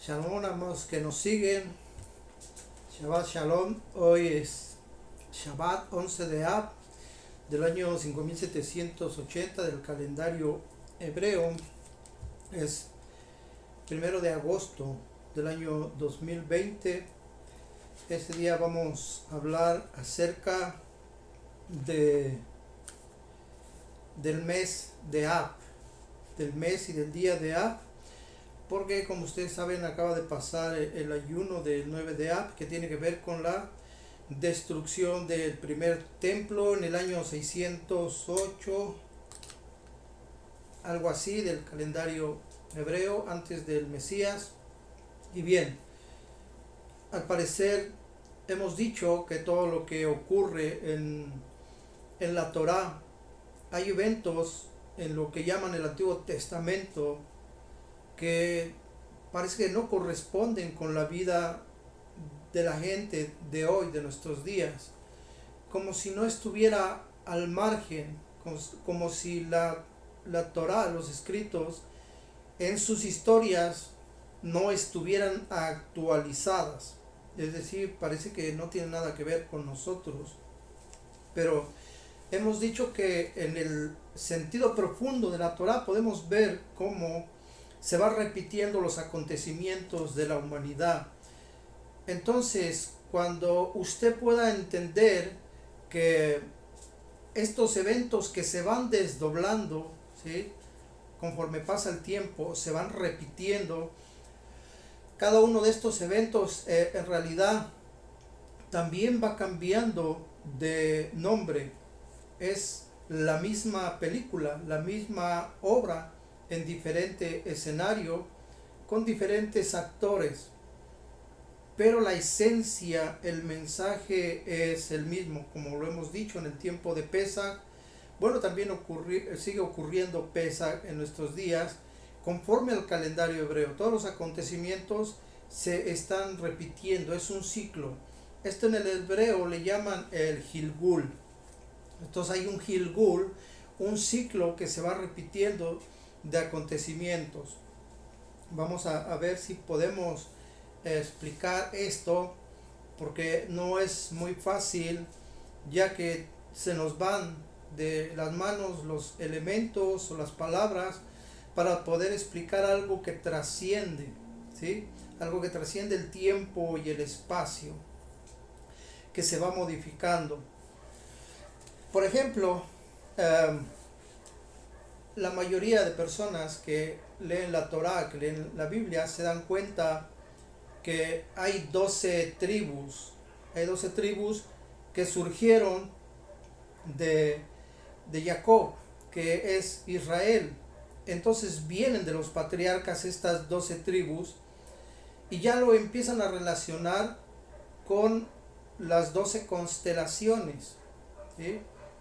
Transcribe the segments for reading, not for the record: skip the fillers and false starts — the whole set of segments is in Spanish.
Shalom, amados que nos siguen. Shabbat Shalom. Hoy es Shabbat 11 de Ab del año 5780 del calendario hebreo. Es 1 de agosto del año 2020. Este día vamos a hablar acerca del mes de Ab, del mes y del día de Ab, porque como ustedes saben acaba de pasar el ayuno del 9 de Ab, que tiene que ver con la destrucción del primer templo en el año 608, algo así, del calendario hebreo, antes del Mesías. Y bien, al parecer hemos dicho que todo lo que ocurre en la Torá, hay eventos en lo que llaman el Antiguo Testamento que parece que no corresponden con la vida de la gente de hoy, de nuestros días, como si no estuviera al margen, como si la Torá, los escritos en sus historias no estuvieran actualizadas, es decir, parece que no tiene nada que ver con nosotros. Pero hemos dicho que en el sentido profundo de la Torá podemos ver cómo se van repitiendo los acontecimientos de la humanidad. Entonces, cuando usted pueda entender que estos eventos que se van desdoblando, ¿sí?, conforme pasa el tiempo, se van repitiendo, cada uno de estos eventos en realidad también va cambiando de nombre. Es la misma película, la misma obra, en diferente escenario, con diferentes actores, pero la esencia, el mensaje es el mismo, como lo hemos dicho en el tiempo de Pesaj. Bueno, también sigue ocurriendo Pesaj en nuestros días, conforme al calendario hebreo. Todos los acontecimientos se están repitiendo, es un ciclo. Esto en el hebreo le llaman el Gilgul. Entonces hay un Gilgul, un ciclo que se va repitiendo de acontecimientos. Vamos a ver si podemos explicar esto, porque no es muy fácil, ya que se nos van de las manos los elementos o las palabras para poder explicar algo que trasciende, ¿sí?, algo que trasciende el tiempo y el espacio, que se va modificando. Por ejemplo, la mayoría de personas que leen la Torá, que leen la Biblia, se dan cuenta que hay 12 tribus. Hay 12 tribus que surgieron de Jacob, que es Israel. Entonces vienen de los patriarcas estas 12 tribus y ya lo empiezan a relacionar con las 12 constelaciones, ¿sí?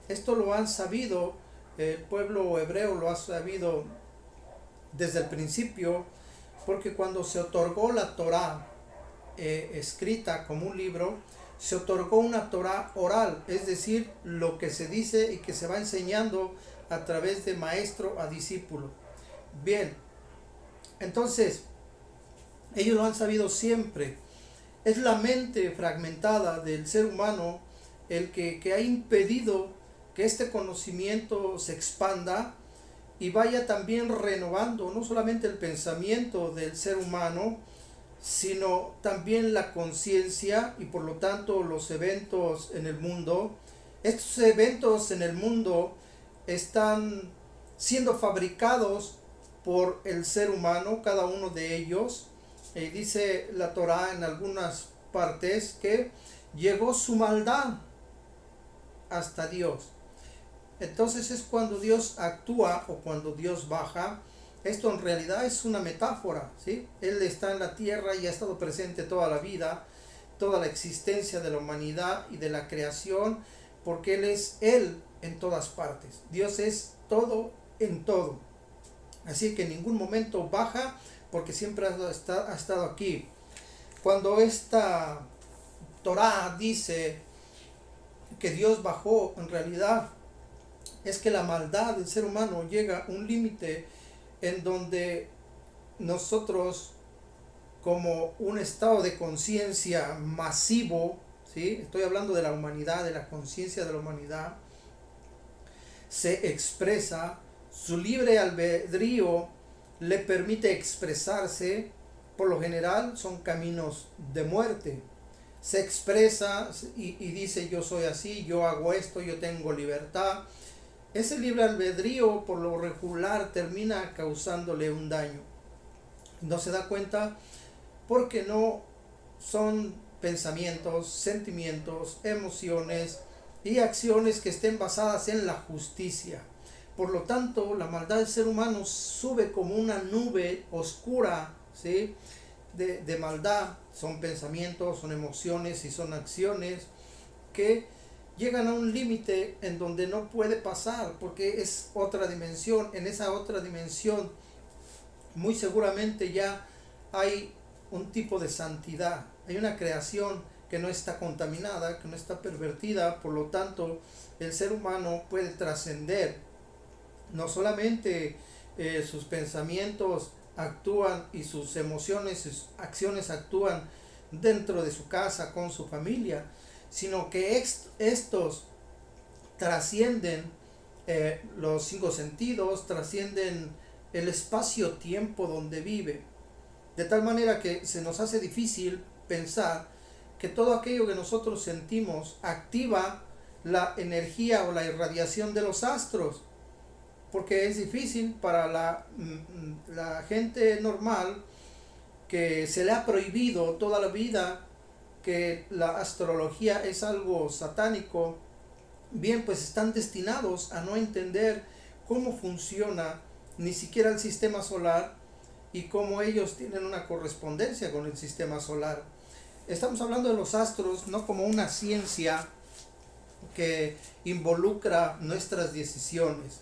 Esto lo han sabido, el pueblo hebreo lo ha sabido desde el principio, porque cuando se otorgó la Torá escrita como un libro, se otorgó una Torá oral, es decir, lo que se dice y que se va enseñando a través de maestro a discípulo. Bien, entonces ellos lo han sabido siempre. Es la mente fragmentada del ser humano el que ha impedido que este conocimiento se expanda y vaya también renovando no solamente el pensamiento del ser humano, sino también la conciencia y por lo tanto los eventos en el mundo. Estos eventos en el mundo están siendo fabricados por el ser humano, cada uno de ellos. Dice la Torá en algunas partes que llegó su maldad hasta Dios. Entonces es cuando Dios actúa o cuando Dios baja. Esto en realidad es una metáfora, ¿sí? Él está en la tierra y ha estado presente toda la vida, toda la existencia de la humanidad y de la creación, porque Él es Él en todas partes. Dios es todo en todo. Así que en ningún momento baja, porque siempre ha estado aquí. Cuando esta Torá dice que Dios bajó, en realidad es que la maldad del ser humano llega a un límite en donde nosotros como un estado de conciencia masivo, ¿sí? Estoy hablando de la humanidad, de la conciencia de la humanidad, se expresa, su libre albedrío le permite expresarse, por lo general son caminos de muerte. Se expresa y dice yo soy así, yo hago esto, yo tengo libertad. Ese libre albedrío por lo regular termina causándole un daño. No se da cuenta porque no son pensamientos, sentimientos, emociones y acciones que estén basadas en la justicia. Por lo tanto, la maldad del ser humano sube como una nube oscura, ¿sí? de maldad. Son pensamientos, son emociones y son acciones que llegan a un límite en donde no puede pasar porque es otra dimensión. En esa otra dimensión muy seguramente ya hay un tipo de santidad, hay una creación que no está contaminada, que no está pervertida. Por lo tanto el ser humano puede trascender. No solamente sus pensamientos actúan y sus emociones, sus acciones actúan dentro de su casa, con su familia, sino que estos trascienden los cinco sentidos, trascienden el espacio-tiempo donde vive, de tal manera que se nos hace difícil pensar que todo aquello que nosotros sentimos activa la energía o la irradiación de los astros, porque es difícil para la gente normal que se le ha prohibido toda la vida que la astrología es algo satánico. Bien, pues están destinados a no entender cómo funciona ni siquiera el sistema solar y cómo ellos tienen una correspondencia con el sistema solar. Estamos hablando de los astros no como una ciencia que involucra nuestras decisiones,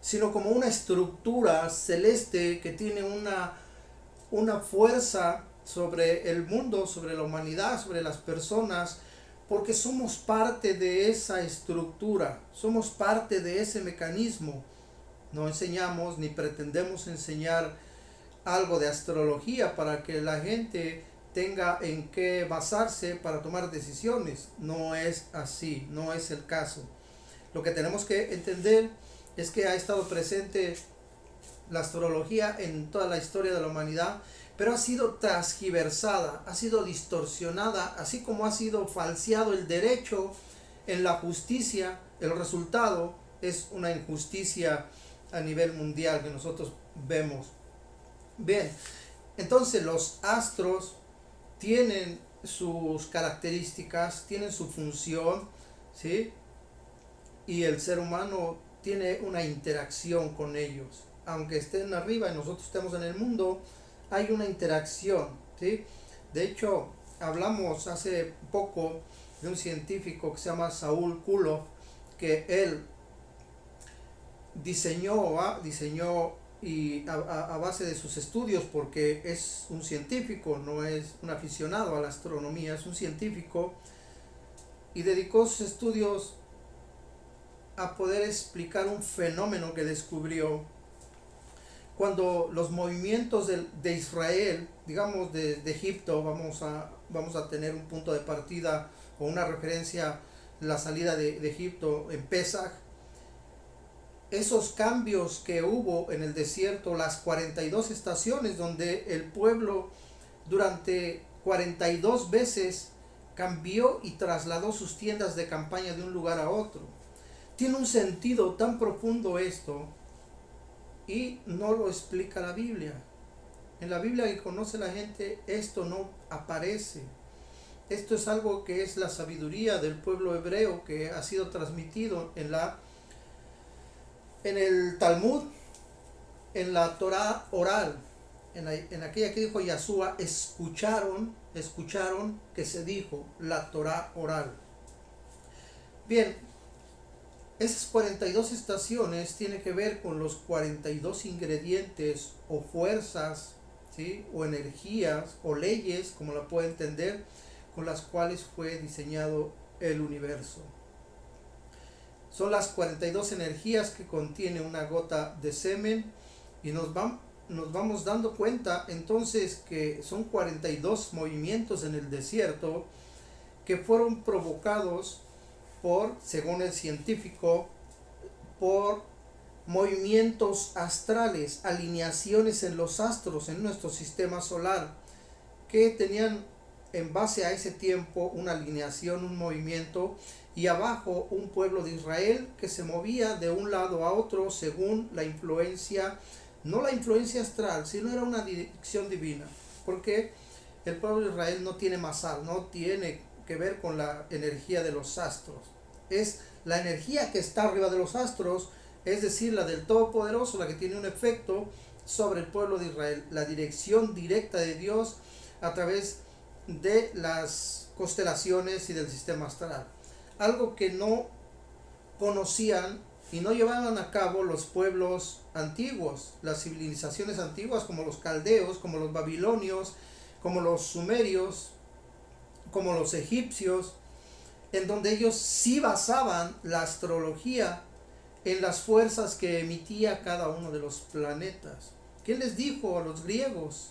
sino como una estructura celeste que tiene una fuerza sobre el mundo, sobre la humanidad, sobre las personas, porque somos parte de esa estructura, somos parte de ese mecanismo. No enseñamos ni pretendemos enseñar algo de astrología para que la gente tenga en qué basarse para tomar decisiones. No es así, no es el caso. Lo que tenemos que entender es que ha estado presente la astrología en toda la historia de la humanidad, pero ha sido transgiversada, ha sido distorsionada, así como ha sido falseado el derecho en la justicia. El resultado es una injusticia a nivel mundial que nosotros vemos. Bien, entonces los astros tienen sus características, tienen su función, ¿sí? Y el ser humano tiene una interacción con ellos. Aunque estén arriba y nosotros estemos en el mundo, hay una interacción, ¿sí? De hecho, hablamos hace poco de un científico que se llama Saul Kuloff, que él diseñó y a base de sus estudios, porque es un científico, no es un aficionado a la astronomía, es un científico, y dedicó sus estudios a poder explicar un fenómeno que descubrió cuando los movimientos de Israel, digamos de Egipto, vamos a tener un punto de partida o una referencia, la salida de Egipto en Pesaj. Esos cambios que hubo en el desierto, las 42 estaciones donde el pueblo durante 42 veces cambió y trasladó sus tiendas de campaña de un lugar a otro. Tiene un sentido tan profundo esto y no lo explica la Biblia. En la Biblia que conoce la gente esto no aparece. Esto es algo que es la sabiduría del pueblo hebreo que ha sido transmitido en el Talmud, en la Torah oral, en aquella que dijo Yahshua, escucharon que se dijo la Torah oral. Bien, esas 42 estaciones tienen que ver con los 42 ingredientes o fuerzas, ¿sí? O energías o leyes, como la puede entender, con las cuales fue diseñado el universo. Son las 42 energías que contiene una gota de semen y nos van nos vamos dando cuenta entonces que son 42 movimientos en el desierto que fueron provocados por, según el científico, por movimientos astrales, alineaciones en los astros, en nuestro sistema solar, que tenían en base a ese tiempo una alineación, un movimiento, y abajo un pueblo de Israel que se movía de un lado a otro según la influencia, no la influencia astral, sino era una dirección divina, porque el pueblo de Israel no tiene masal, no tiene que ver con la energía de los astros, es la energía que está arriba de los astros, es decir, la del Todopoderoso, la que tiene un efecto sobre el pueblo de Israel, la dirección directa de Dios a través de las constelaciones y del sistema astral. Algo que no conocían y no llevaban a cabo los pueblos antiguos, las civilizaciones antiguas como los caldeos, como los babilonios, como los sumerios, como los egipcios, en donde ellos sí basaban la astrología en las fuerzas que emitía cada uno de los planetas. ¿Quién les dijo a los griegos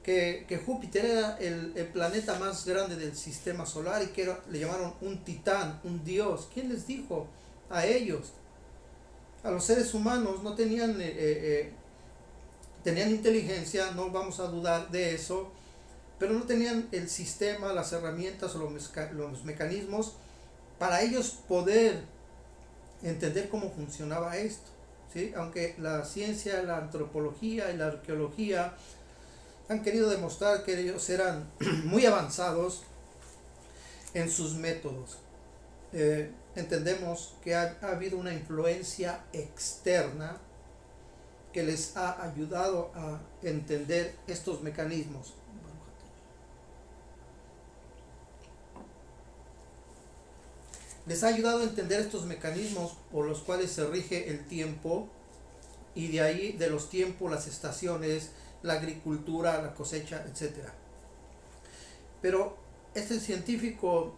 que Júpiter era el planeta más grande del sistema solar y que le llamaron un titán, un dios? ¿Quién les dijo a ellos? A los seres humanos no tenían, tenían inteligencia, no vamos a dudar de eso, pero no tenían el sistema, las herramientas o los mecanismos para ellos poder entender cómo funcionaba esto, ¿sí? Aunque la ciencia, la antropología y la arqueología han querido demostrar que ellos eran muy avanzados en sus métodos. Entendemos que ha habido una influencia externa que les ha ayudado a entender estos mecanismos. Les ha ayudado a entender estos mecanismos por los cuales se rige el tiempo, y de ahí de los tiempos, las estaciones, la agricultura, la cosecha, etc. Pero este científico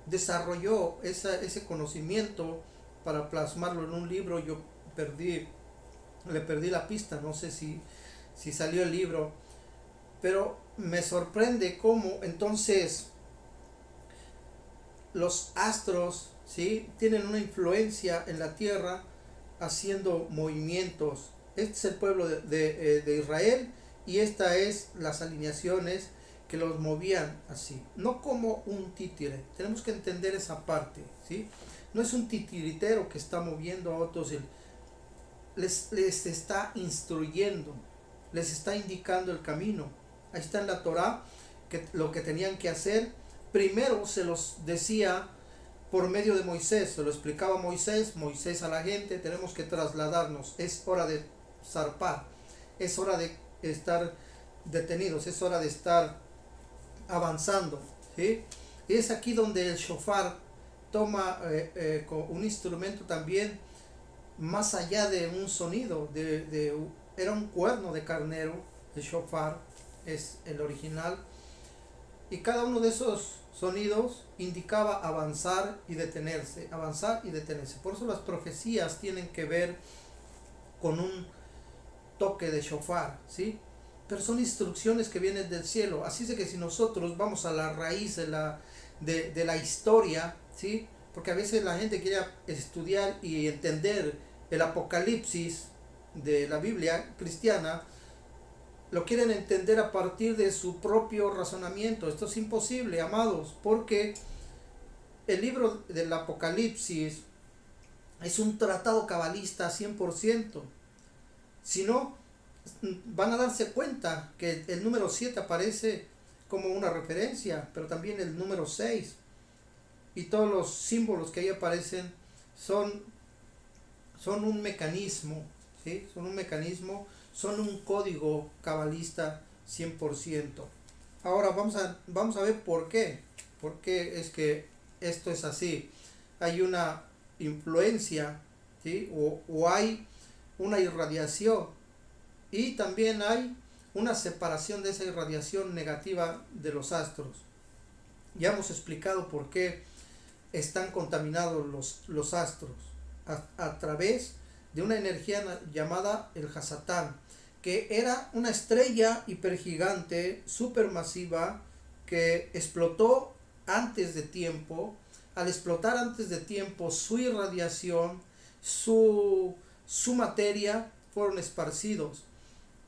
desarrolló ese conocimiento para plasmarlo en un libro. Yo le perdí la pista, no sé si salió el libro, pero me sorprende cómo entonces los astros, ¿sí?, tienen una influencia en la tierra haciendo movimientos. Este es el pueblo de Israel, y esta es las alineaciones que los movían así, no como un títere. Tenemos que entender esa parte, ¿sí? No es un titiritero que está moviendo a otros, les está instruyendo, les está indicando el camino. Ahí está en la Torá que lo que tenían que hacer. Primero se los decía por medio de Moisés, se lo explicaba Moisés a la gente: tenemos que trasladarnos, es hora de zarpar, es hora de estar detenidos, es hora de estar avanzando, ¿sí? Y es aquí donde el shofar toma un instrumento también más allá de un sonido, era un cuerno de carnero. El shofar es el original, y cada uno de esos sonidos indicaba avanzar y detenerse, avanzar y detenerse. Por eso las profecías tienen que ver con un toque de shofar, ¿sí? Pero son instrucciones que vienen del cielo. Así es de que si nosotros vamos a la raíz de la historia, ¿sí? Porque a veces la gente quiere estudiar y entender el Apocalipsis de la Biblia cristiana, lo quieren entender a partir de su propio razonamiento. Esto es imposible, amados, porque el libro del Apocalipsis es un tratado cabalista 100%. Si no, van a darse cuenta que el número 7 aparece como una referencia, pero también el número 6, y todos los símbolos que ahí aparecen son un mecanismo, ¿sí? Son un mecanismo, son un código cabalista 100%. Ahora vamos a ver por qué es que esto es así. Hay una influencia, ¿sí? o hay una irradiación, y también hay una separación de esa irradiación negativa de los astros. Ya hemos explicado por qué están contaminados los astros, a través de una energía llamada el Hasatán, que era una estrella hipergigante, supermasiva, que explotó antes de tiempo. Al explotar antes de tiempo, su irradiación, su materia fueron esparcidos.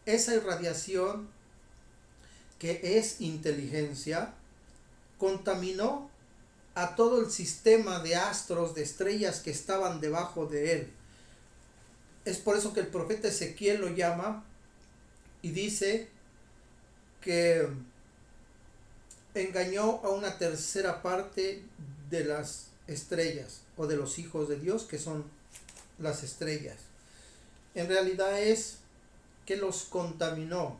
Esa irradiación, que es inteligencia, contaminó a todo el sistema de astros, de estrellas que estaban debajo de él. Es por eso que el profeta Ezequiel lo llama y dice que engañó a una tercera parte de las estrellas o de los hijos de Dios, que son las estrellas. En realidad es que los contaminó,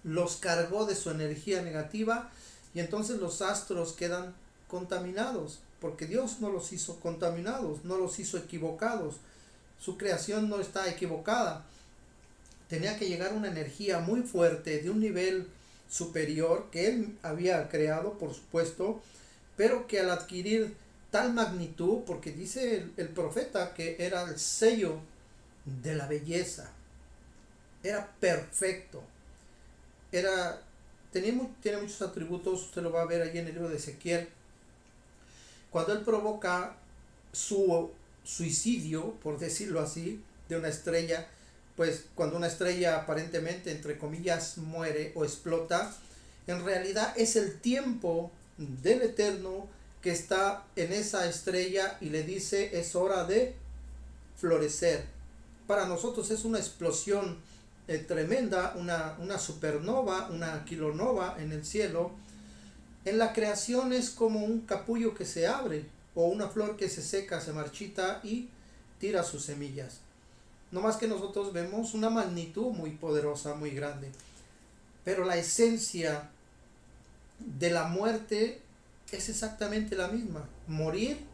los cargó de su energía negativa, y entonces los astros quedan contaminados, porque Dios no los hizo contaminados, no los hizo equivocados. Su creación no está equivocada. Tenía que llegar una energía muy fuerte de un nivel superior que él había creado, por supuesto, pero que al adquirir tal magnitud, porque dice el profeta que era el sello de la belleza, era perfecto, tiene muchos atributos. Usted lo va a ver allí en el libro de Ezequiel. Cuando él provoca su suicidio, por decirlo así, de una estrella, pues cuando una estrella aparentemente, entre comillas, muere o explota, en realidad es el tiempo del Eterno que está en esa estrella y le dice: es hora de florecer. Para nosotros es una explosión tremenda, una supernova, una kilonova en el cielo. En la creación es como un capullo que se abre, o una flor que se seca, se marchita y tira sus semillas. No más que nosotros vemos una magnitud muy poderosa, muy grande. Pero la esencia de la muerte es exactamente la misma: morir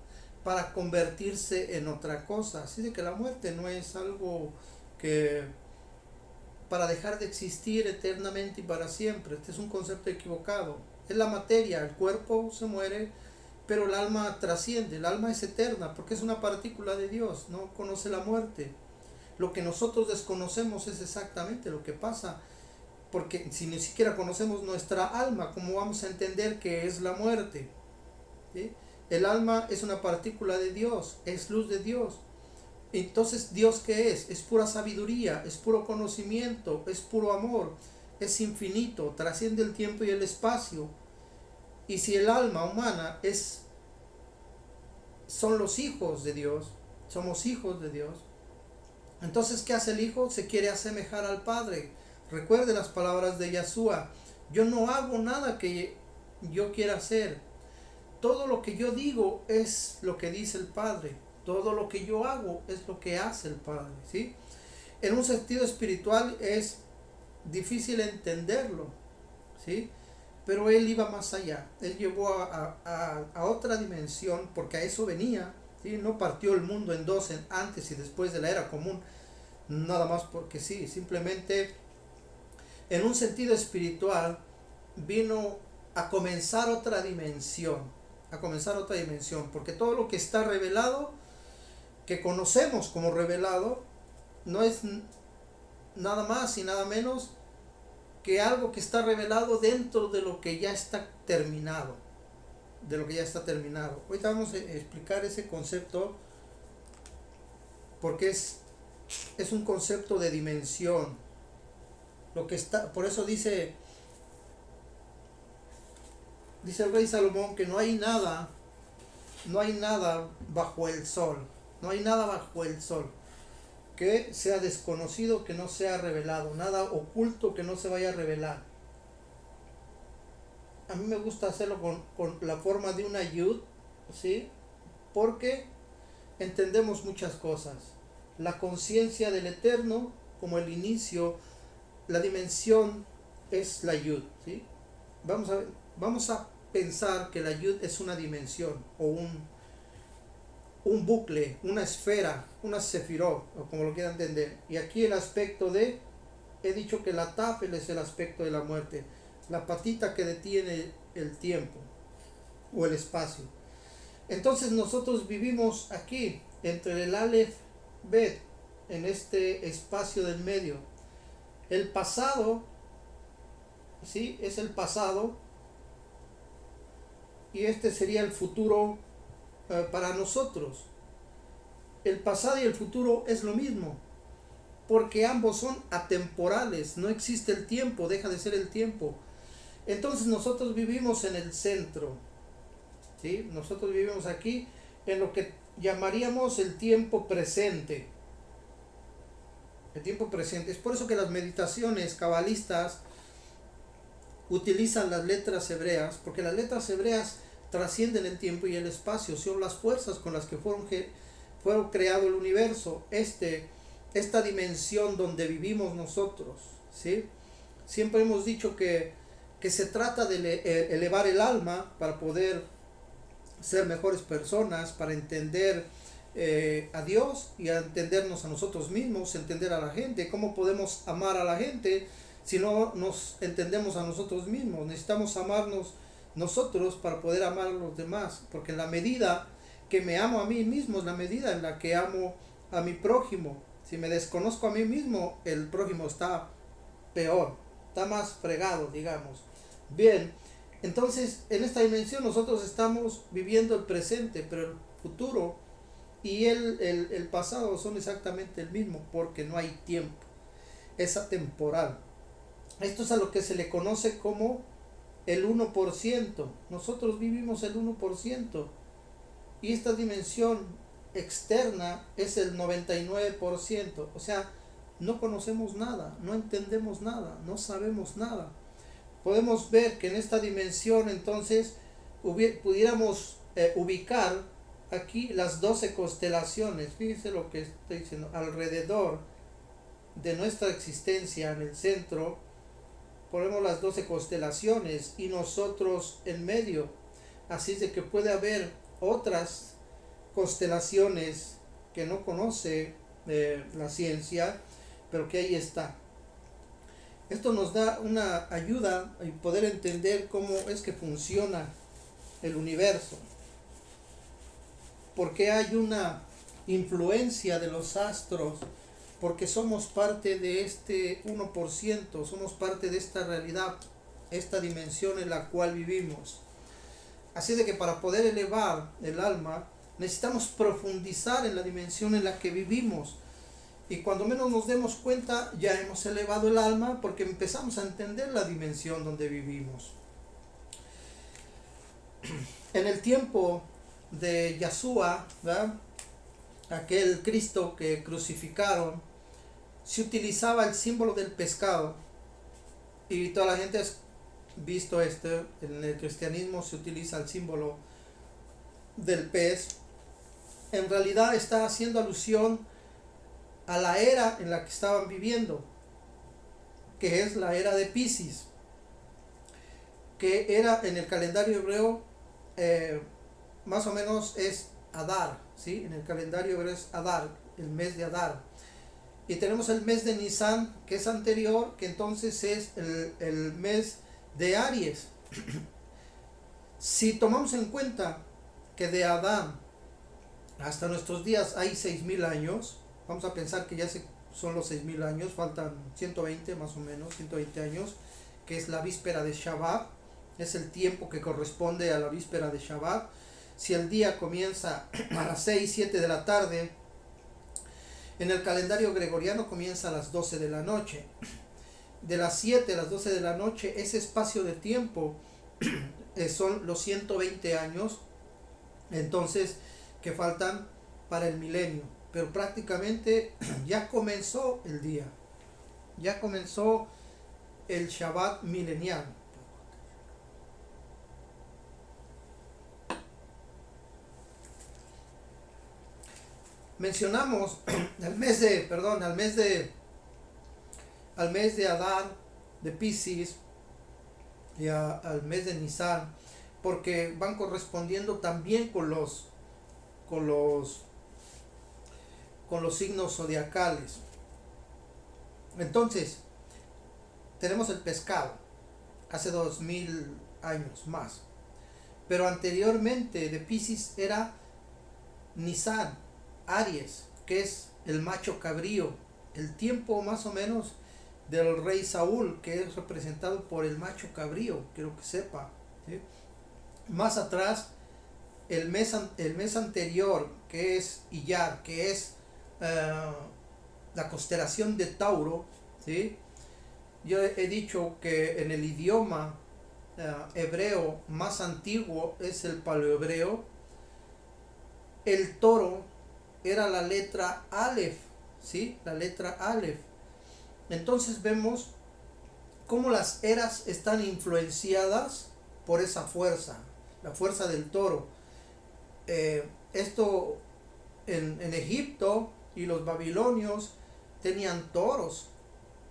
para convertirse en otra cosa. Así de que la muerte no es algo que para dejar de existir eternamente y para siempre. Este es un concepto equivocado. Es la materia, el cuerpo se muere, pero el alma trasciende. El alma es eterna porque es una partícula de Dios, no conoce la muerte. Lo que nosotros desconocemos es exactamente lo que pasa, porque si ni siquiera conocemos nuestra alma, ¿cómo vamos a entender qué es la muerte? ¿Sí? El alma es una partícula de Dios, es luz de Dios. Entonces, ¿Dios qué es? Es pura sabiduría, es puro conocimiento, es puro amor, es infinito, trasciende el tiempo y el espacio. Y si el alma humana son los hijos de Dios, somos hijos de Dios, entonces ¿qué hace el hijo? Se quiere asemejar al Padre. Recuerde las palabras de Yeshua: yo no hago nada que yo quiera hacer. Todo lo que yo digo es lo que dice el Padre. Todo lo que yo hago es lo que hace el Padre, ¿sí? En un sentido espiritual es difícil entenderlo, ¿sí? Pero él iba más allá. Él llevó a otra dimensión, porque a eso venía, ¿sí? No partió el mundo en dos, antes y después de la era común, nada más porque sí. Simplemente en un sentido espiritual vino a comenzar otra dimensión, porque todo lo que está revelado, que conocemos como revelado, no es nada más y nada menos que algo que está revelado dentro de lo que ya está terminado. Ahorita vamos a explicar ese concepto, porque es un concepto de dimensión. Lo que está, por eso dice el rey Salomón que no hay nada bajo el sol. No hay nada bajo el sol que sea desconocido, que no sea revelado, nada oculto que no se vaya a revelar. A mí me gusta hacerlo con la forma de una yud, ¿sí? Porque entendemos muchas cosas. La conciencia del Eterno como el inicio, la dimensión es la yud, ¿sí? Vamos a pensar que la yud es una dimensión o un bucle, una esfera, una sefirot, o como lo quieran entender. Y aquí el aspecto he dicho que la tafel es el aspecto de la muerte, la patita que detiene el tiempo o el espacio. Entonces nosotros vivimos aquí, entre el Aleph Bet, en este espacio del medio. El pasado, ¿sí? Es el pasado, y este sería el futuro para nosotros. El pasado y el futuro es lo mismo, porque ambos son atemporales, no existe el tiempo, deja de ser el tiempo. Entonces nosotros vivimos en el centro, ¿sí? Nosotros vivimos aquí en lo que llamaríamos el tiempo presente. El tiempo presente. Es por eso que las meditaciones cabalistas utilizan las letras hebreas, porque las letras hebreas trascienden el tiempo y el espacio, son las fuerzas con las que fueron creado el universo, esta dimensión donde vivimos nosotros, ¿sí? Siempre hemos dicho que se trata de elevar el alma para poder ser mejores personas, para entender a Dios y a entendernos a nosotros mismos, entender a la gente. ¿Cómo podemos amar a la gente si no nos entendemos a nosotros mismos? Necesitamos amarnos nosotros para poder amar a los demás, porque en la medida que me amo a mí mismo es la medida en la que amo a mi prójimo. Si me desconozco a mí mismo, el prójimo está peor, está más fregado, digamos. Bien, entonces en esta dimensión nosotros estamos viviendo el presente, pero el futuro y el pasado son exactamente el mismo, porque no hay tiempo, es atemporal. Esto es a lo que se le conoce como el 1%. Nosotros vivimos el 1%, y esta dimensión externa es el 99%. O sea, no conocemos nada, no entendemos nada, no sabemos nada. Podemos ver que en esta dimensión entonces pudiéramos ubicar aquí las 12 constelaciones. Fíjense lo que estoy diciendo. Alrededor de nuestra existencia, en el centro, ponemos las 12 constelaciones y nosotros en medio. Así es de que puede haber otras constelaciones que no conoce la ciencia, pero que ahí está. Esto nos da una ayuda a poder entender cómo es que funciona el universo, porque hay una influencia de los astros, porque somos parte de este 1%, somos parte de esta realidad, esta dimensión en la cual vivimos. Así de que para poder elevar el alma necesitamos profundizar en la dimensión en la que vivimos. Y cuando menos nos demos cuenta, ya hemos elevado el alma, porque empezamos a entender la dimensión donde vivimos. En el tiempo de Yeshua, ¿verdad?, aquel Cristo que crucificaron, se utilizaba el símbolo del pescado. Y toda la gente ha visto esto. En el cristianismo se utiliza el símbolo del pez. En realidad está haciendo alusión a la era en la que estaban viviendo, que es la era de Piscis, que era en el calendario hebreo más o menos es Adar, ¿sí? En el calendario hebreo es Adar, el mes de Adar. Y tenemos el mes de Nisan, que es anterior, que entonces es el mes de Aries. Si tomamos en cuenta que de Adán hasta nuestros días hay 6000 años, vamos a pensar que ya son los 6000 años, faltan 120 más o menos, 120 años, que es la víspera de Shabbat, es el tiempo que corresponde a la víspera de Shabbat. Si el día comienza a las 6, 7 de la tarde, en el calendario gregoriano comienza a las 12 de la noche. De las 7 a las 12 de la noche, ese espacio de tiempo son los 120 años, entonces, que faltan para el milenio. Pero prácticamente ya comenzó el día, ya comenzó el Shabbat milenial. Mencionamos al mes de Adar, de Piscis, y al mes de Nisan, porque van correspondiendo también con los signos zodiacales. Entonces, tenemos el pescado, hace 2000 años más. Pero anteriormente de Piscis era Nisan, Aries, que es el macho cabrío, el tiempo más o menos del rey Saúl, que es representado por el macho cabrío, quiero que sepa, ¿sí? Más atrás, el mes anterior, que es Iyar, que es la constelación de Tauro, ¿sí? Yo he dicho que en el idioma hebreo más antiguo es el paleohebreo. El toro era la letra Aleph, ¿sí? La letra Aleph. Entonces vemos cómo las eras están influenciadas por esa fuerza, la fuerza del toro. Esto en Egipto y los babilonios tenían toros,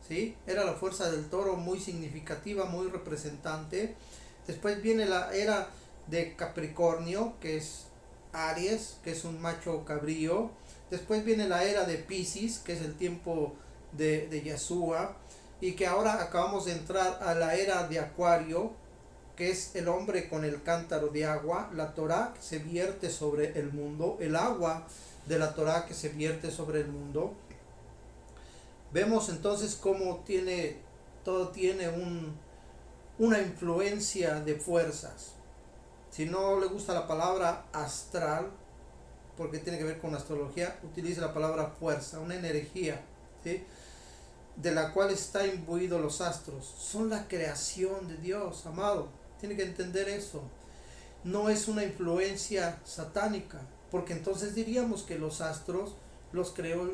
¿sí? Era la fuerza del toro muy significativa, muy representante. Después viene la era de Capricornio, que es Aries, que es un macho cabrío. Después viene la era de Piscis, que es el tiempo de Yeshua, y que ahora acabamos de entrar a la era de Acuario, que es el hombre con el cántaro de agua, la Torá que se vierte sobre el mundo, el agua de la Torá que se vierte sobre el mundo. Vemos entonces cómo todo tiene una influencia de fuerzas. Si no le gusta la palabra astral, porque tiene que ver con astrología, utilice la palabra fuerza, una energía, ¿sí? De la cual está imbuido los astros. Son la creación de Dios, amado. Tiene que entender eso. No es una influencia satánica, porque entonces diríamos que los astros los creó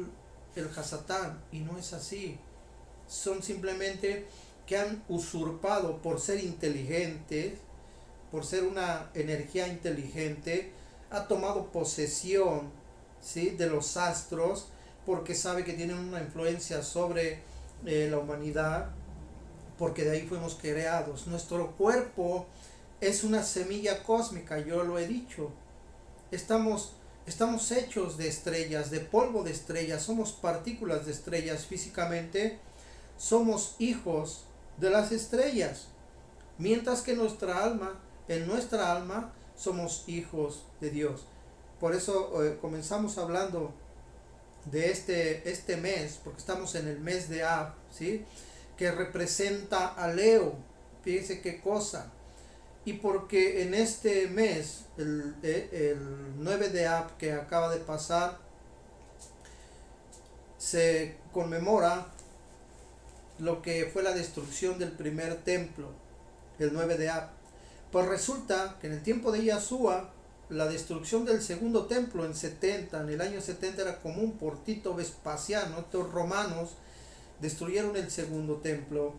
el Hasatán, y no es así. Son simplemente que han usurpado, por ser inteligentes, por ser una energía inteligente, ha tomado posesión, ¿sí?, de los astros, porque sabe que tienen una influencia sobre la humanidad, porque de ahí fuimos creados. Nuestro cuerpo es una semilla cósmica, yo lo he dicho. Estamos hechos de estrellas, de polvo de estrellas, somos partículas de estrellas físicamente, somos hijos de las estrellas, mientras que en nuestra alma somos hijos de Dios. Por eso comenzamos hablando de este mes, porque estamos en el mes de Ab, ¿sí?, que representa a Leo. Fíjense qué cosa. Y porque en este mes, el 9 de Ab que acaba de pasar, se conmemora lo que fue la destrucción del primer templo, el 9 de Ab. Pues resulta que en el tiempo de Yeshua, la destrucción del segundo templo en el año 70 era común por Tito Vespasiano. Estos romanos destruyeron el segundo templo,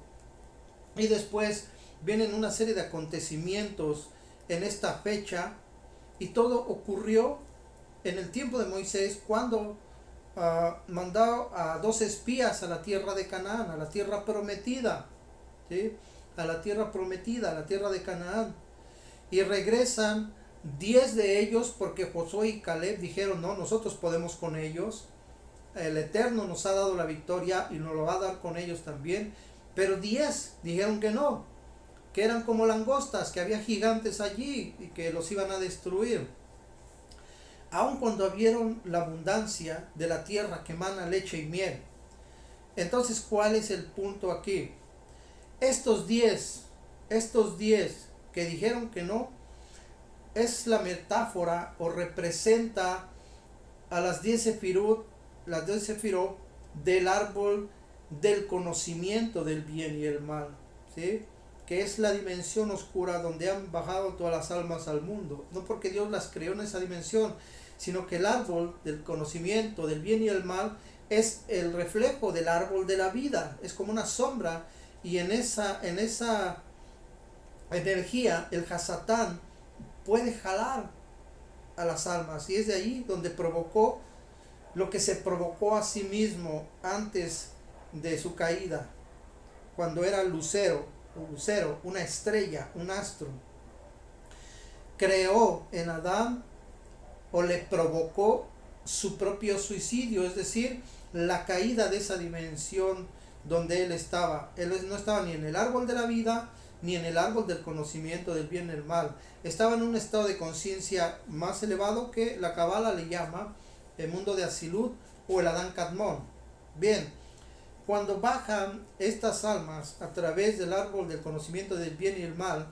y después vienen una serie de acontecimientos en esta fecha, y todo ocurrió en el tiempo de Moisés, cuando mandó a 2 espías a la tierra de Canaán, a la tierra prometida, ¿sí?, a la tierra prometida, a la tierra de Canaán, y regresan 10 de ellos, porque Josué y Caleb dijeron: no, nosotros podemos con ellos, el Eterno nos ha dado la victoria y nos lo va a dar con ellos también. Pero 10 dijeron que no, que eran como langostas, que había gigantes allí y que los iban a destruir. Aun cuando vieron la abundancia de la tierra que emana leche y miel. Entonces, ¿cuál es el punto aquí? Estos 10 que dijeron que no, es la metáfora o representa a las 10 sefirot, del árbol del conocimiento del bien y el mal, ¿sí?, que es la dimensión oscura donde han bajado todas las almas al mundo. No porque Dios las creó en esa dimensión, sino que el árbol del conocimiento del bien y el mal es el reflejo del árbol de la vida, es como una sombra, y en esa energía el Hasatán puede jalar a las almas, y es de ahí donde provocó lo que se provocó a sí mismo antes de su caída, cuando era lucero, una estrella, un astro. Creó en Adán, o le provocó su propio suicidio, es decir, la caída de esa dimensión donde él estaba. Él no estaba ni en el árbol de la vida, ni en el árbol del conocimiento del bien y el mal. Estaba en un estado de conciencia más elevado, que la Kabbalah le llama el mundo de Asilut o el Adán Kadmón. Bien, cuando bajan estas almas a través del árbol del conocimiento del bien y el mal,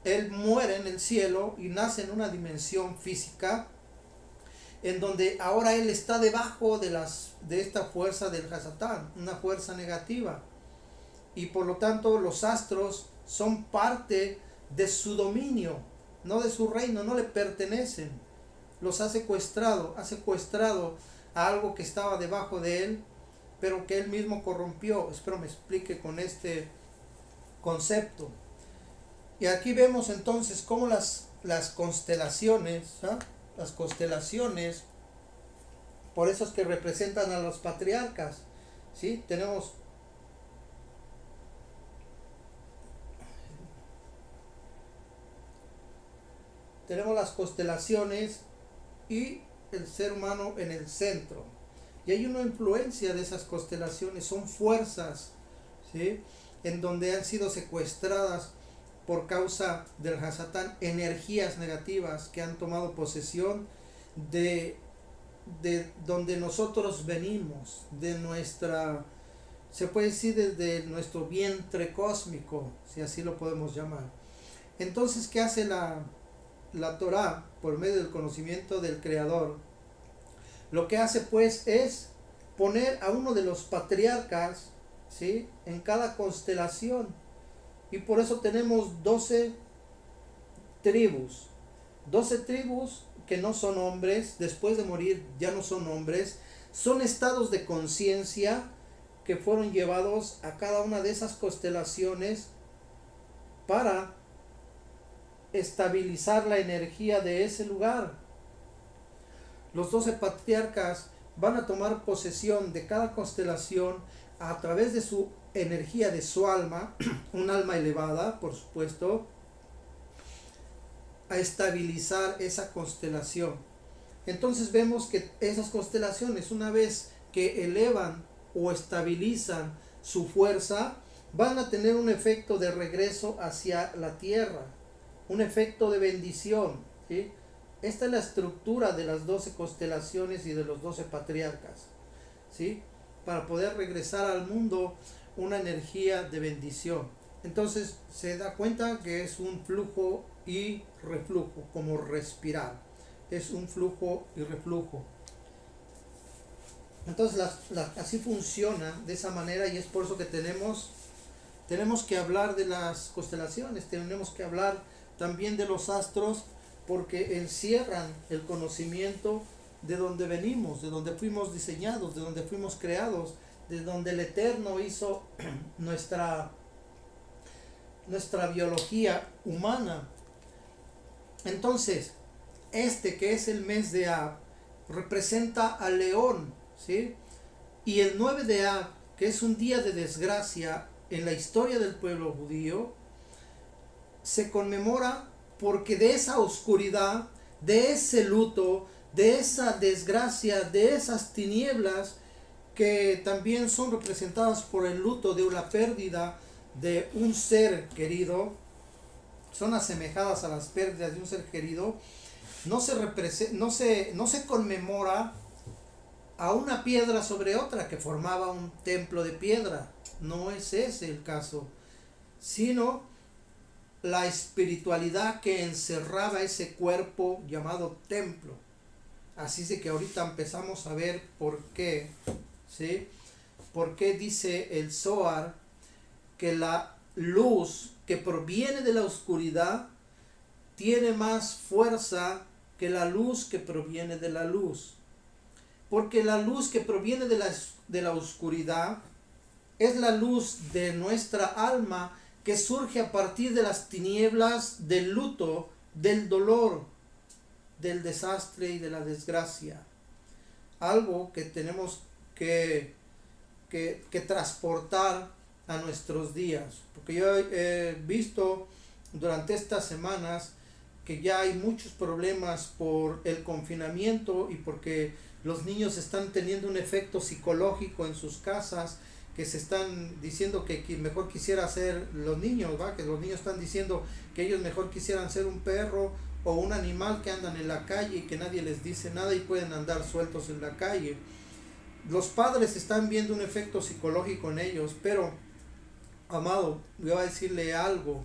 él muere en el cielo y nace en una dimensión física en donde ahora él está debajo de esta fuerza del Hasatán, una fuerza negativa, y por lo tanto los astros son parte de su dominio, no de su reino, no le pertenecen. Los ha secuestrado a algo que estaba debajo de él, pero que él mismo corrompió. Espero me explique con este concepto. Y aquí vemos entonces cómo las constelaciones, ¿ah? Las constelaciones, por eso es que representan a los patriarcas, ¿sí? Tenemos las constelaciones y el ser humano en el centro. Y hay una influencia de esas constelaciones, son fuerzas, ¿sí?, en donde han sido secuestradas por causa del Hasatán energías negativas que han tomado posesión de donde nosotros venimos, de nuestra, se puede decir desde nuestro vientre cósmico, si así lo podemos llamar. Entonces, ¿qué hace la Torah por medio del conocimiento del Creador? Lo que hace pues es poner a uno de los patriarcas, ¿sí?, en cada constelación. Y por eso tenemos 12 tribus. 12 tribus que no son hombres, después de morir ya no son hombres, son estados de conciencia que fueron llevados a cada una de esas constelaciones para estabilizar la energía de ese lugar. Los 12 patriarcas van a tomar posesión de cada constelación a través de su energía, de su alma, un alma elevada, por supuesto, a estabilizar esa constelación. Entonces vemos que esas constelaciones, una vez que elevan o estabilizan su fuerza, van a tener un efecto de regreso hacia la tierra, un efecto de bendición, ¿sí? Esta es la estructura de las 12 constelaciones y de los 12 patriarcas, ¿sí?, para poder regresar al mundo una energía de bendición. Entonces se da cuenta que es un flujo y reflujo, como respirar, es un flujo y reflujo. Entonces así funciona de esa manera, y es por eso que tenemos que hablar de las constelaciones, tenemos que hablar también de los astros, porque encierran el conocimiento de donde venimos, de donde fuimos diseñados, de donde fuimos creados, de donde el Eterno hizo nuestra biología humana. Entonces, que es el mes de Ab, representa al león, ¿sí? Y el 9 de Ab, que es un día de desgracia en la historia del pueblo judío, se conmemora porque de esa oscuridad, de ese luto, de esa desgracia, de esas tinieblas que también son representadas por el luto de la pérdida de un ser querido, son asemejadas a las pérdidas de un ser querido, no se conmemora a una piedra sobre otra que formaba un templo de piedra, no es ese el caso, sino la espiritualidad que encerraba ese cuerpo llamado templo. Así es de que ahorita empezamos a ver por qué, ¿sí? ¿Por qué dice el Zohar que la luz que proviene de la oscuridad tiene más fuerza que la luz que proviene de la luz? Porque la luz que proviene de la oscuridad es la luz de nuestra alma, que surge a partir de las tinieblas del luto, del dolor, del desastre y de la desgracia. Algo que tenemos que transportar a nuestros días. Porque yo he visto durante estas semanas que ya hay muchos problemas por el confinamiento y porque los niños están teniendo un efecto psicológico en sus casas, que se están diciendo que mejor quisiera ser los niños, ¿va? Que los niños están diciendo que ellos mejor quisieran ser un perro o un animal que andan en la calle y que nadie les dice nada y pueden andar sueltos en la calle. Los padres están viendo un efecto psicológico en ellos, pero, amado, voy a decirle algo.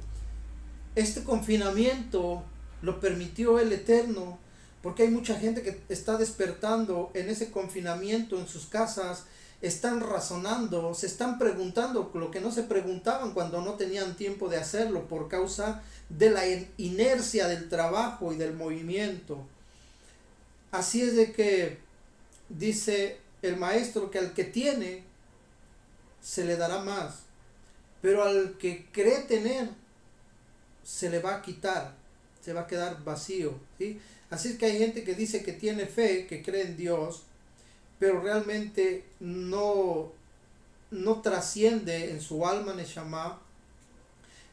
Este confinamiento lo permitió el Eterno, porque hay mucha gente que está despertando en ese confinamiento en sus casas, están razonando, se están preguntando lo que no se preguntaban cuando no tenían tiempo de hacerlo por causa de la inercia del trabajo y del movimiento. Así es de que dice el maestro que al que tiene se le dará más, pero al que cree tener se le va a quitar, se va a quedar vacío, ¿sí? Así es que hay gente que dice que tiene fe, que cree en Dios, pero realmente no trasciende en su alma Neshama.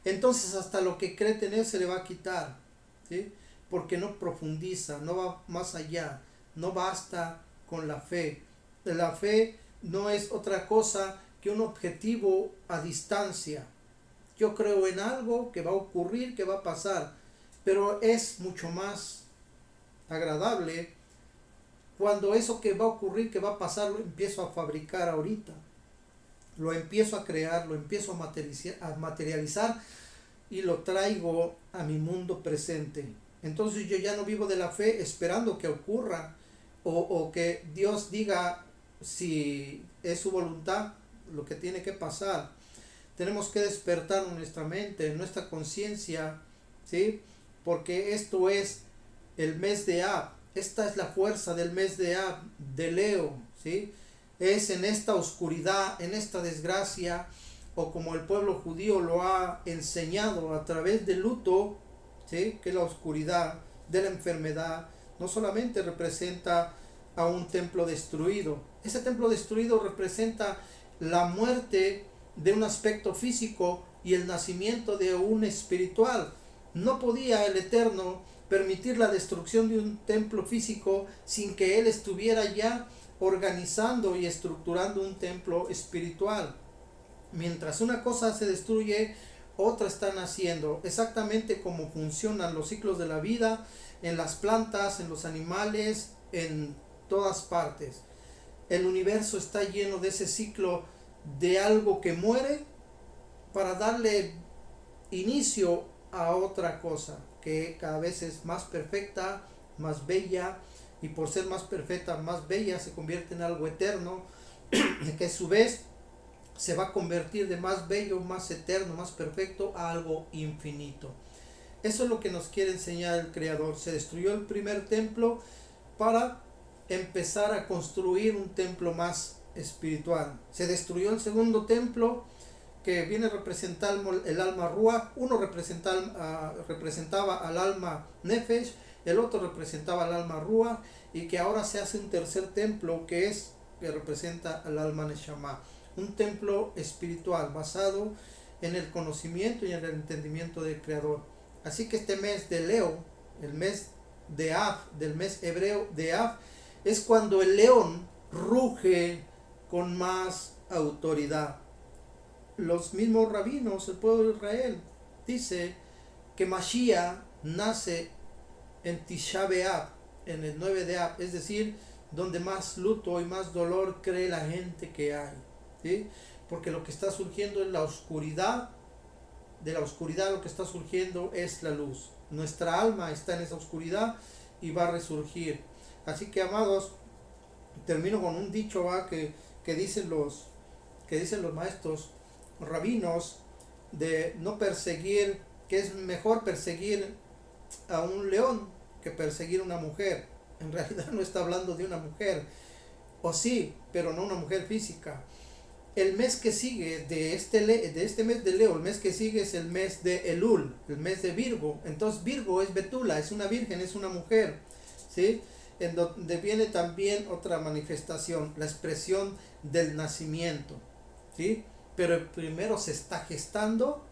Entonces hasta lo que cree tener se le va a quitar, ¿sí? Porque no profundiza, no va más allá, no basta con la fe. La fe no es otra cosa que un objetivo a distancia. Yo creo en algo que va a ocurrir, que va a pasar, pero es mucho más agradable cuando eso que va a ocurrir, que va a pasar, lo empiezo a fabricar ahorita, lo empiezo a crear, lo empiezo a materializar y lo traigo a mi mundo presente. Entonces yo ya no vivo de la fe esperando que ocurra o que Dios diga si es su voluntad lo que tiene que pasar. Tenemos que despertar nuestra mente, nuestra conciencia, ¿sí? Porque esto es el mes de Ab. Esta es la fuerza del mes de Ab, de Leo, ¿sí? Es en esta oscuridad, en esta desgracia, o como el pueblo judío lo ha enseñado a través del luto, ¿sí? Que la oscuridad de la enfermedad no solamente representa a un templo destruido. Ese templo destruido representa la muerte de un aspecto físico y el nacimiento de un espiritual. No podía el Eterno permitir la destrucción de un templo físico sin que Él estuviera ya organizando y estructurando un templo espiritual. Mientras una cosa se destruye, otra está naciendo. Exactamente como funcionan los ciclos de la vida en las plantas, en los animales, en todas partes. El universo está lleno de ese ciclo de algo que muere para darle inicio a otra cosa que cada vez es más perfecta, más bella, y por ser más perfecta, más bella, se convierte en algo eterno que a su vez se va a convertir de más bello, más eterno, más perfecto a algo infinito. Eso es lo que nos quiere enseñar el Creador. Se destruyó el primer templo para empezar a construir un templo más espiritual. Se destruyó el segundo templo, que viene a representar el alma Ruach. Uno representaba al alma Nefesh, el otro representaba al alma Ruach, y que ahora se hace un tercer templo que representa al alma Neshama. Un templo espiritual basado en el conocimiento y en el entendimiento del Creador. Así que este mes de Leo, el mes de Av, del mes hebreo de Av, es cuando el león ruge con más autoridad. Los mismos rabinos, el pueblo de Israel, dice que Mashiach nace en Tisha B'Av, en el 9 de Av, es decir, donde más luto y más dolor cree la gente que hay, ¿sí? Porque lo que está surgiendo es la oscuridad. De la oscuridad lo que está surgiendo es la luz. Nuestra alma está en esa oscuridad y va a resurgir. Así que, amados, termino con un dicho que dicen los maestros rabinos, de no perseguir, que es mejor perseguir a un león que perseguir a una mujer. En realidad no está hablando de una mujer, o sí, pero no una mujer física. El mes que sigue de este mes de Leo, el mes que sigue es el mes de Elul, el mes de Virgo. Entonces Virgo es Betula, es una virgen, es una mujer, ¿sí? En donde viene también otra manifestación, la expresión del nacimiento, ¿sí? Pero el primero se está gestando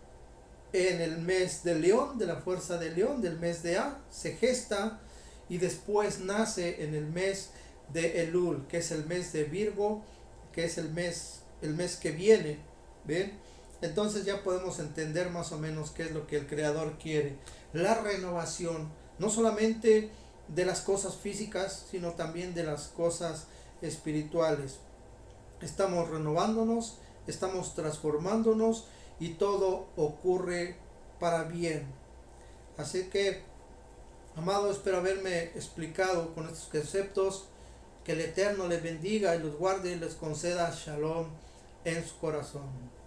en el mes de León, de la fuerza de León, del mes de A, se gesta, y después nace en el mes de Elul, que es el mes de Virgo, que es el mes que viene. ¿Ven? Entonces ya podemos entender más o menos qué es lo que el Creador quiere. La renovación, no solamente de las cosas físicas, sino también de las cosas espirituales. Estamos renovándonos, estamos transformándonos y todo ocurre para bien. Así que, amado, espero haberme explicado con estos conceptos. Que el Eterno les bendiga y los guarde y les conceda shalom en su corazón.